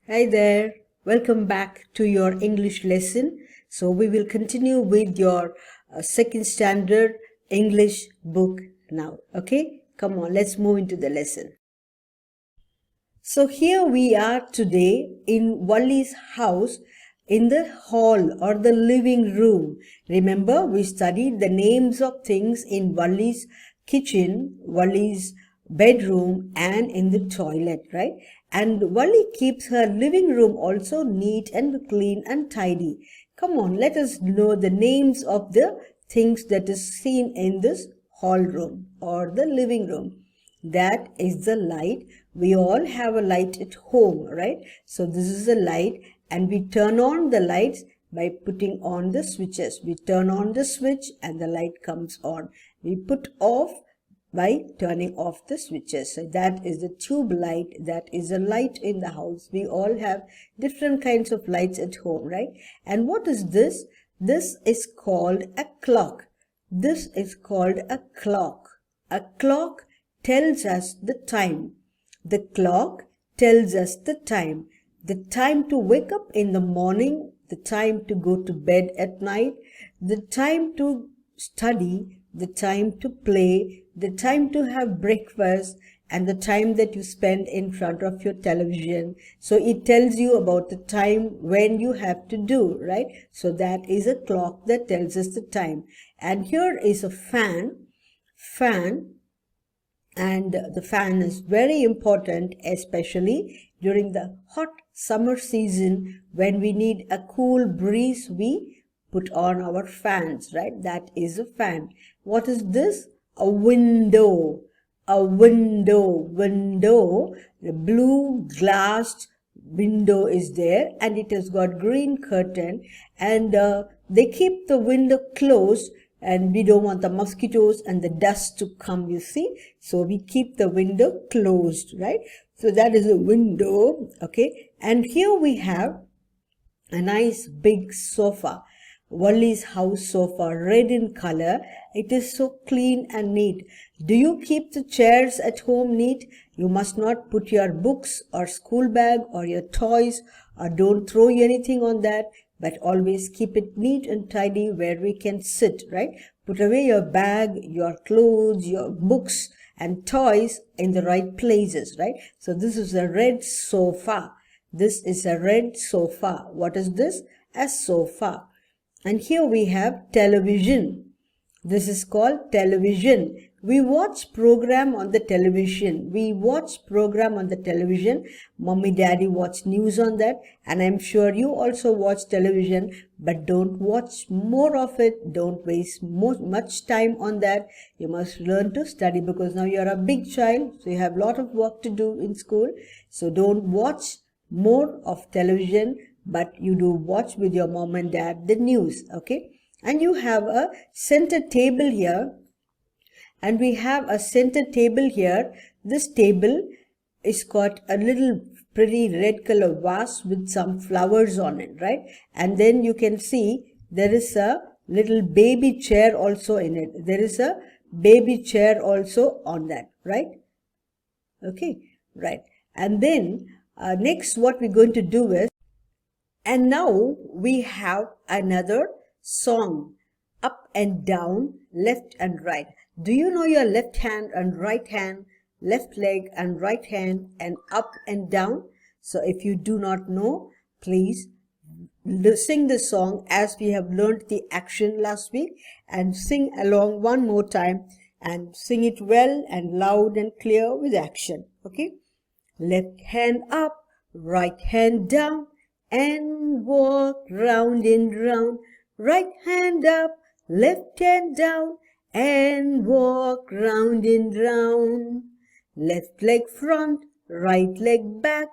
Hi there, welcome back to your English lesson. So, we will continue with your second standard English book now. Okay, come on, let's move into the lesson. So, here we are today in Wally's house in the hall or the living room. Remember, we studied the names of things in Wally's kitchen, Wally's bedroom, and in the toilet, right? And Wally keeps her living room also neat and clean and tidy. Come on, let us know the names of the things that is seen in this hall room or the living room. That is the light. We all have a light at home, right? So this is a light, and we turn on the lights by putting on the switches. We turn on the switch and the light comes on. We put off by turning off the switches. So that is the tube light. That is a light in the house. We all have different kinds of lights at home, right? And what is this? This is called a clock. This is called a clock. A clock tells us the time. The clock tells us the time. The time to wake up in the morning, the time to go to bed at night, the time to study, the time to play, the time to have breakfast, and the time that you spend in front of your television. So it tells you about the time when you have to do, right? So that is a clock that tells us the time. And here is a fan, and the fan is very important, especially during the hot summer season when we need a cool breeze. We put on our fans, right? That is a fan. What is this? A window. A window. The blue glassed window is there, and it has got green curtain, and they keep the window closed, and we don't want the mosquitoes and the dust to come, you see. So we keep the window closed, right? So that is a window, okay? And here we have a nice big sofa. Wally's house sofa, red in color. It is so clean and neat. Do you keep the chairs at home neat? You must not put your books or school bag or your toys, or don't throw anything on that, but always keep it neat and tidy where we can sit, right? Put away your bag, your clothes, your books and toys in the right places, right? So this is a red sofa. This is a red sofa. What is this? A sofa. And here we have television. This is called television. We watch program on the television. Mommy, daddy watch news on that. And I'm sure you also watch television, but don't watch more of it. Don't waste much time on that. You must learn to study, because now you're a big child. So you have a lot of work to do in school. So don't watch more of television, but you do watch with your mom and dad the news, okay? And you have a center table here, and we have a center table here. This table is got a little pretty red color vase with some flowers on it, right? And then you can see there is a little baby chair also in it. There is a baby chair also on that, right? Okay, right. And then next what we're going to do is, and now we have another song, up and down, left and right. Do you know your left hand and right hand, left leg and right hand, and up and down? So if you do not know, please sing the song as we have learned the action last week, and sing along one more time, and sing it well and loud and clear with action. Okay? Left hand up, right hand down, and walk round and round. Right hand up, left hand down, and walk round and round. Left leg front, right leg back,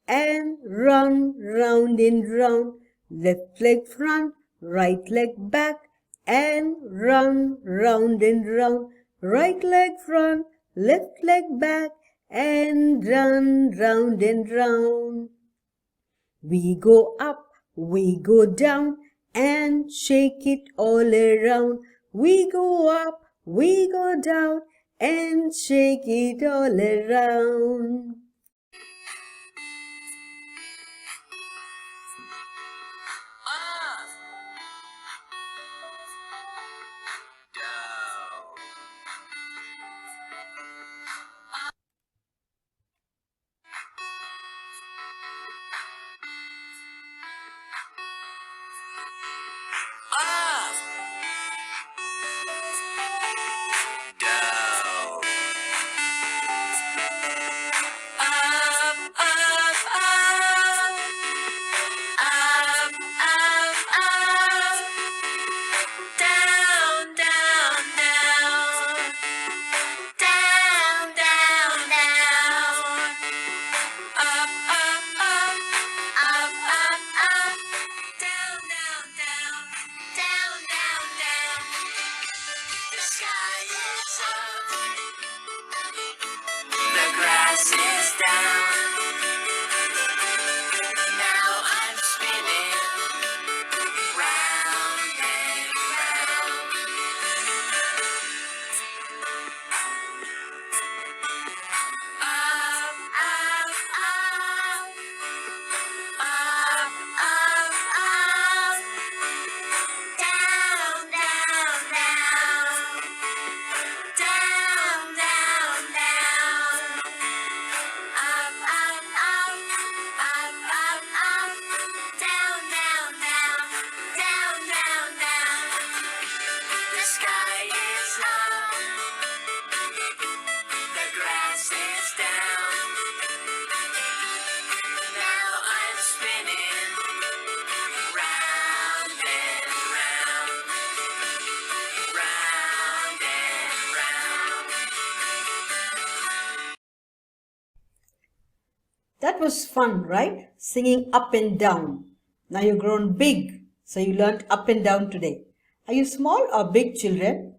and run round and round. Left leg front, right leg back, and run round and round. Right leg front, left leg back, and run round and round. We go up, we go down, and shake it all around. We go up, we go down, and shake it all around. was fun, right? Singing up and down. Now you've grown big, so you learned up and down today. Are you small or big, children?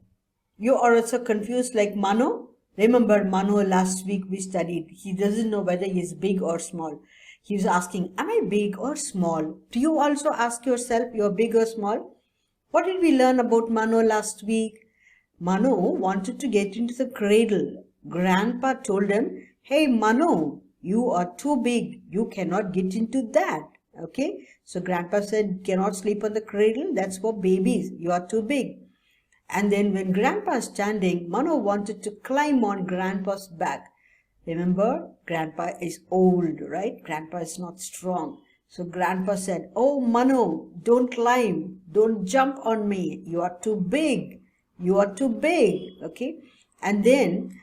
You are also confused like Mano. Remember Mano, last week we studied. He doesn't know whether he is big or small. He was asking, am I big or small? Do you also ask yourself, you're big or small? What did we learn about Mano last week? Mano wanted to get into the cradle. Grandpa told him, hey Mano, you are too big. You cannot get into that. Okay, so Grandpa said, cannot sleep on the cradle. That's for babies. You are too big. And then when Grandpa is standing, Mano wanted to climb on Grandpa's back. Remember, Grandpa is old, right? Grandpa is not strong. So Grandpa said, oh Mano, don't climb. Don't jump on me. You are too big. You are too big. Okay. And then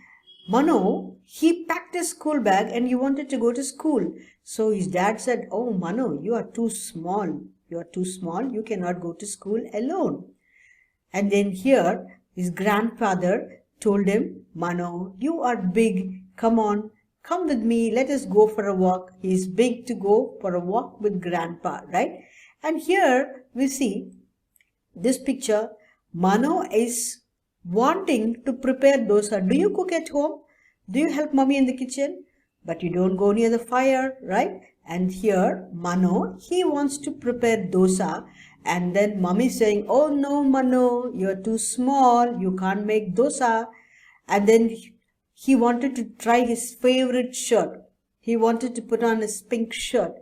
Mano, he packed his school bag and he wanted to go to school. So his dad said, oh Mano, you are too small. You are too small. You cannot go to school alone. And then here, his grandfather told him, Mano, you are big. Come on, come with me. Let us go for a walk. He is big to go for a walk with Grandpa, right? And here we see this picture. Mano is wanting to prepare dosa. Do you cook at home? Do you help mommy in the kitchen? But you don't go near the fire, right? And here, Mano, he wants to prepare dosa. And then mommy saying, oh no, Mano, you're too small. You can't make dosa. And then he wanted to try his favorite shirt. He wanted to put on his pink shirt.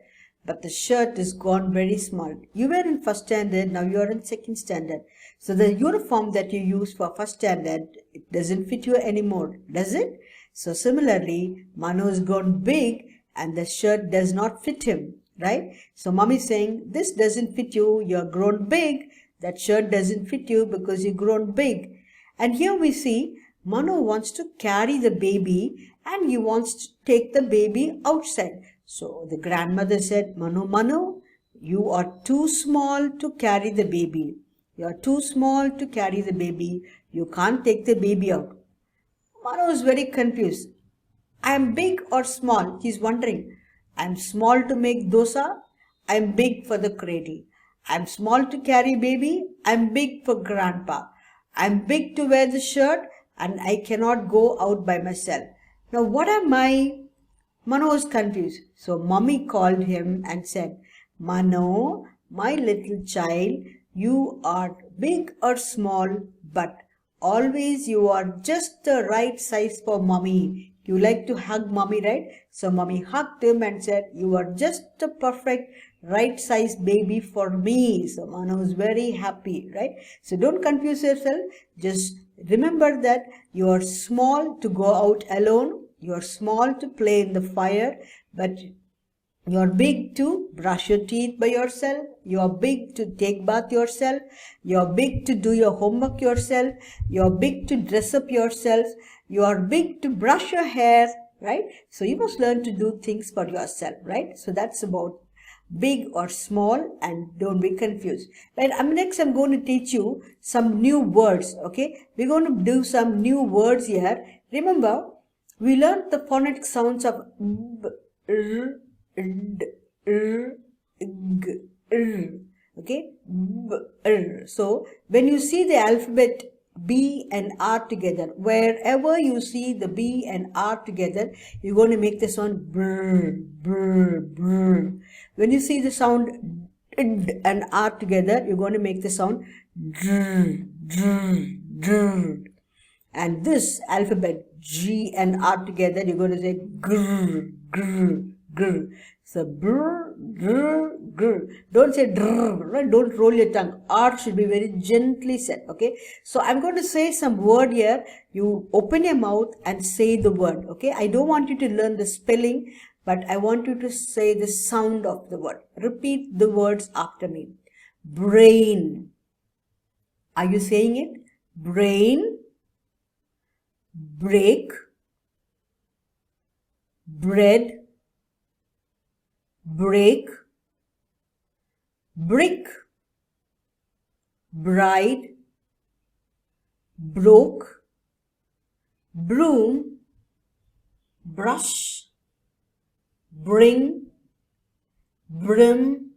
But the shirt is gone very small. You were in first standard, now you are in second standard. So the uniform that you use for first standard, it doesn't fit you anymore, does it? So similarly, Mano has gone big and the shirt does not fit him, right? So mommy is saying, this doesn't fit you, you're grown big. That shirt doesn't fit you because you've grown big. And here we see Mano wants to carry the baby and he wants to take the baby outside. So the grandmother said, Mano, you are too small to carry the baby. You are too small to carry the baby. You can't take the baby out. Mano is very confused. I am big or small? He's wondering. I am small to make dosa. I am big for the cradle. I am small to carry baby. I am big for grandpa. I am big to wear the shirt and I cannot go out by myself. Now what am I? Mano was confused. So mommy called him and said, Mano, my little child, you are big or small, but always you are just the right size for mommy. You like to hug mommy, right? So mommy hugged him and said, you are just a perfect right size baby for me. So Mano is very happy, right? So don't confuse yourself. Just remember that you are small to go out alone. You are small to play in the fire, but you are big to brush your teeth by yourself. You are big to take bath yourself. You are big to do your homework yourself. You are big to dress up yourself. You are big to brush your hair, right? So you must learn to do things for yourself, right? So that's about big or small, and don't be confused. Right? Next I'm going to teach you some new words, okay? We're going to do some new words here. Remember, we learned the phonetic sounds of b, r, d, r, g, r, okay? B, r. So, when you see the alphabet B and R together, wherever you see the B and R together, you're going to make the sound brr, brr, brr. When you see the sound D and R together, you're going to make the sound dr, dr, dr. And this alphabet G and R together, you're going to say grr, grr, grr. So brr, grr, grr. Don't say drr, right? Don't roll your tongue. R should be very gently said, okay? So I'm going to say some word here. You open your mouth and say the word, okay? I don't want you to learn the spelling, but I want you to say the sound of the word. Repeat the words after me. Brain. Are you saying it? Brain. Break, bread, break, brick, bride, broke, broom, brush, bring, brim,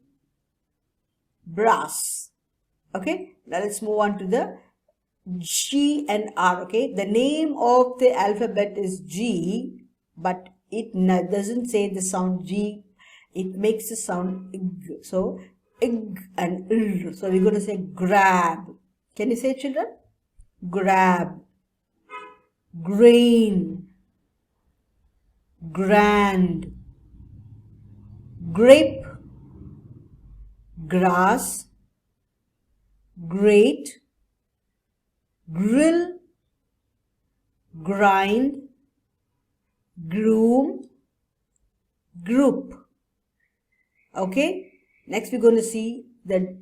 brass. Okay, now let's move on to the G and R. Okay, the name of the alphabet is G, but it doesn't say the sound G. It makes the sound ig. So ig and ir. So we're going to say grab. Can you say, children? Grab, grain, grand, grape, grass, grate, grill, grind, groom, group. Okay, next we're going to see the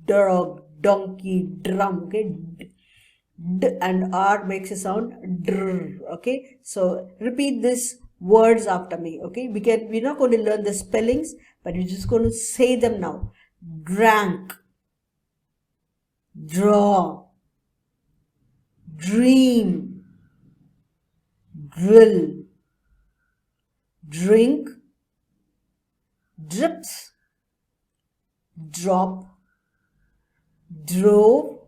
dog, donkey, drum. Okay, d and r makes a sound dr. Okay, so repeat these words after me. Okay, we're not going to learn the spellings, but we're just going to say them now. Drank, draw, dream, drill, drink, drips, drop, drove,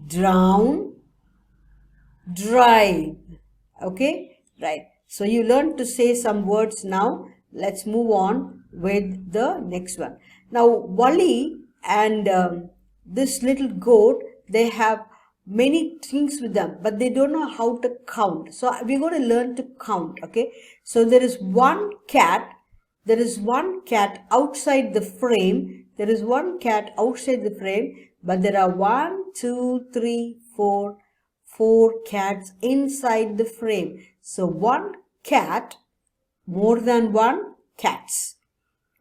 drown, drive. Okay, right. So you learned to say some words now. Let's move on with the next one. Now, Wally and this little goat, they have many things with them, but they don't know how to count. So we're going to learn to count. Okay, so there is one cat. There is one cat outside the frame. There is one cat outside the frame, but there are 1, 2, 3, 4 cats inside the frame. So one cat, more than one cats.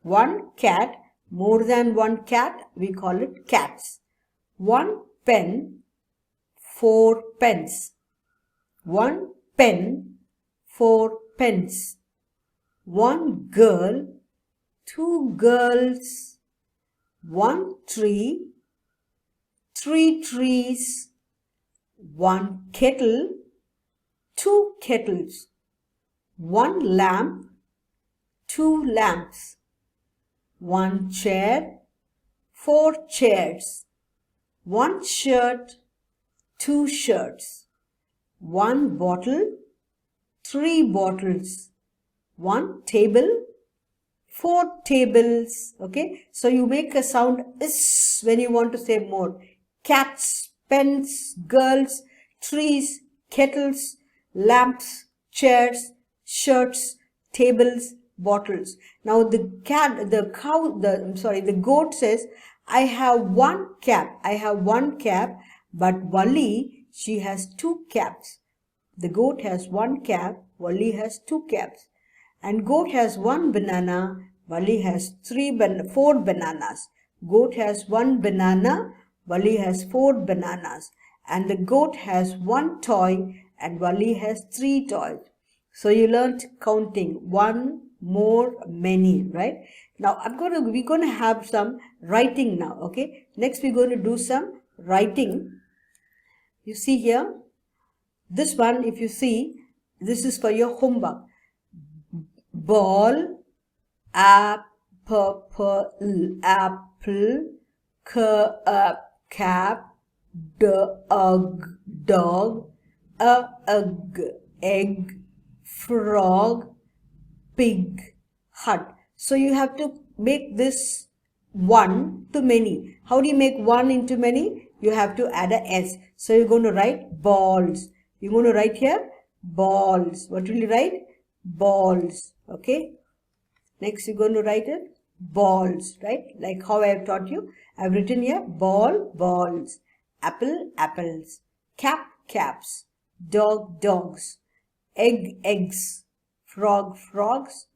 One cat, more than one cat, we call it cats. One pen, 4 pens. One pen, 4 pens. One girl, 2 girls. One tree, 3 trees. One kettle, 2 kettles. One lamp, 2 lamps. One chair, 4 chairs. One shirt, 2 shirts. One bottle, 3 bottles. One table, 4 tables. Okay, so you make a sound is when you want to say more. Cats, pens, girls, trees, kettles, lamps, chairs, shirts, tables, bottles. Now the goat says, I have one cap. I have one cap, but Wali, she has 2 caps. The goat has 1 cap, Wali has 2 caps. And goat has 1 banana, Wali has 4 bananas. Goat has 1 banana, Wali has 4 bananas. And the goat has 1 toy and Wali has 3 toys. So you learned counting 1, more, many, right? Now we're going to have some writing now. Okay, next we're going to do some writing. You see here, this one, if you see, this is for your homework. Ball, apple, cap, dog, egg, frog, pig, hut. So you have to make this 1 to many. How do you make 1 into many? You have to add a S. So you're going to write balls. You're going to write here balls. What will you write? Balls. Okay. Next you're going to write it balls, right? Like how I have taught you. I've written here ball, balls, apple, apples, cap, caps, dog, dogs, egg, eggs, frog, frogs,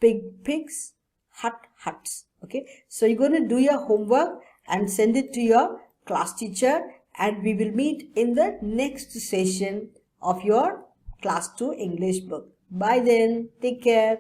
pig, pigs, hut, huts. Okay, so you're going to do your homework and send it to your class teacher, and we will meet in the next session of your class 2 English book. Bye then. Take care.